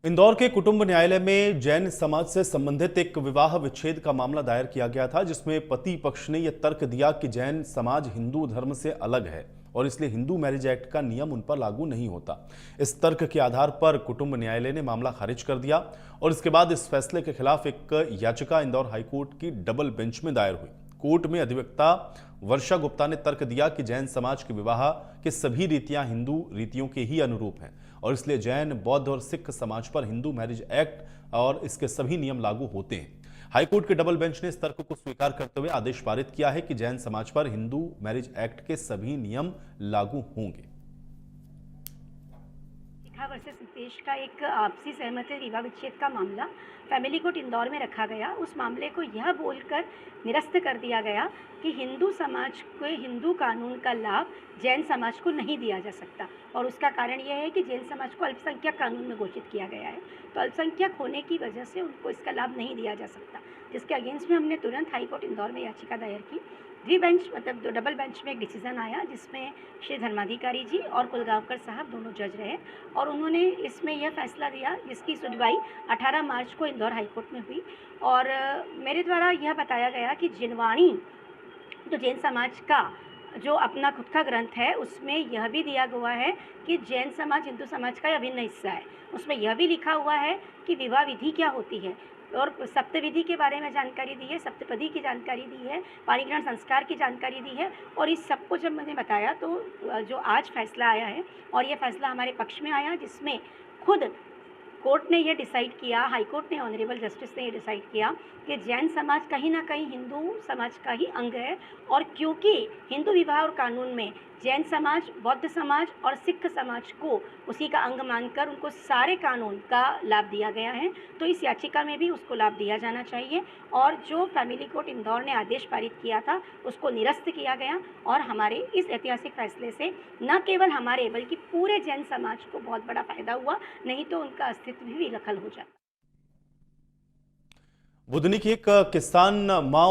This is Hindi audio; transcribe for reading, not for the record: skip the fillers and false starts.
इंदौर के कुटुंब न्यायालय में जैन समाज से संबंधित एक विवाह विच्छेद का मामला दायर किया गया था, जिसमें पति पक्ष ने यह तर्क दिया कि जैन समाज हिंदू धर्म से अलग है और इसलिए हिंदू मैरिज एक्ट का नियम उन पर लागू नहीं होता। इस तर्क के आधार पर कुटुंब न्यायालय ने मामला खारिज कर दिया और इसके बाद इस फैसले के खिलाफ एक याचिका इंदौर हाईकोर्ट की डबल बेंच में दायर हुई। कोर्ट में अधिवक्ता वर्षा गुप्ता ने तर्क दिया कि जैन समाज के विवाह के सभी रीतियां हिंदू रीतियों के ही अनुरूप हैं और इसलिए जैन, बौद्ध और सिख समाज पर हिंदू मैरिज एक्ट और इसके सभी नियम लागू होते हैं। हाईकोर्ट के डबल बेंच ने इस तर्क को स्वीकार करते हुए आदेश पारित किया है कि जैन समाज पर हिंदू मैरिज एक्ट के सभी नियम लागू होंगे। वर्सेस देश का एक आपसी सहमति विवाह विच्छेद का मामला फैमिली कोर्ट इंदौर में रखा गया। उस मामले को यह बोलकर निरस्त कर दिया गया कि हिंदू समाज को हिंदू कानून का लाभ जैन समाज को नहीं दिया जा सकता और उसका कारण यह है कि जैन समाज को अल्पसंख्यक कानून में घोषित किया गया है, तो अल्पसंख्यक होने की वजह से उनको इसका लाभ नहीं दिया जा सकता, जिसके अगेंस्ट में हमने तुरंत हाईकोर्ट इंदौर में याचिका दायर की। बेंच मतलब डबल बेंच में एक डिसीजन आया जिसमें श्री धर्माधिकारी जी और कुलगांवकर साहब दोनों जज रहे और उन्होंने इसमें यह फैसला दिया जिसकी सुनवाई 18 मार्च को इंदौर हाईकोर्ट में हुई। और मेरे द्वारा यह बताया गया कि जिनवाणी जो जैन समाज का जो अपना खुद का ग्रंथ है उसमें यह भी दिया हुआ है कि जैन समाज हिंदू समाज का अभिन्न हिस्सा है। उसमें यह भी लिखा हुआ है कि विवाह विधि क्या होती है और सप्तविधि के बारे में जानकारी दी है, सप्तपदी की जानकारी दी है, पाणिग्रहण संस्कार की जानकारी दी है। और इस सबको जब मैंने बताया तो जो आज फैसला आया है और ये फैसला हमारे पक्ष में आया, जिसमें खुद कोर्ट ने यह डिसाइड किया, हाई कोर्ट ने, ऑनरेबल जस्टिस ने ये डिसाइड किया कि जैन समाज कहीं ना कहीं हिंदू समाज का ही अंग है और क्योंकि हिंदू विवाह और कानून में जैन समाज, बौद्ध समाज और सिख समाज को उसी का अंग मानकर उनको सारे कानून का लाभ दिया गया है, तो इस याचिका में भी उसको लाभ दिया जाना चाहिए और जो फैमिली कोर्ट इंदौर ने आदेश पारित किया था उसको निरस्त किया गया। और हमारे इस ऐतिहासिक फैसले से न केवल हमारे बल्कि पूरे जैन समाज को बहुत बड़ा फायदा हुआ, नहीं तो उनका अस्तित्व भी विलखल हो जाता। बुधनी की एक किसान मां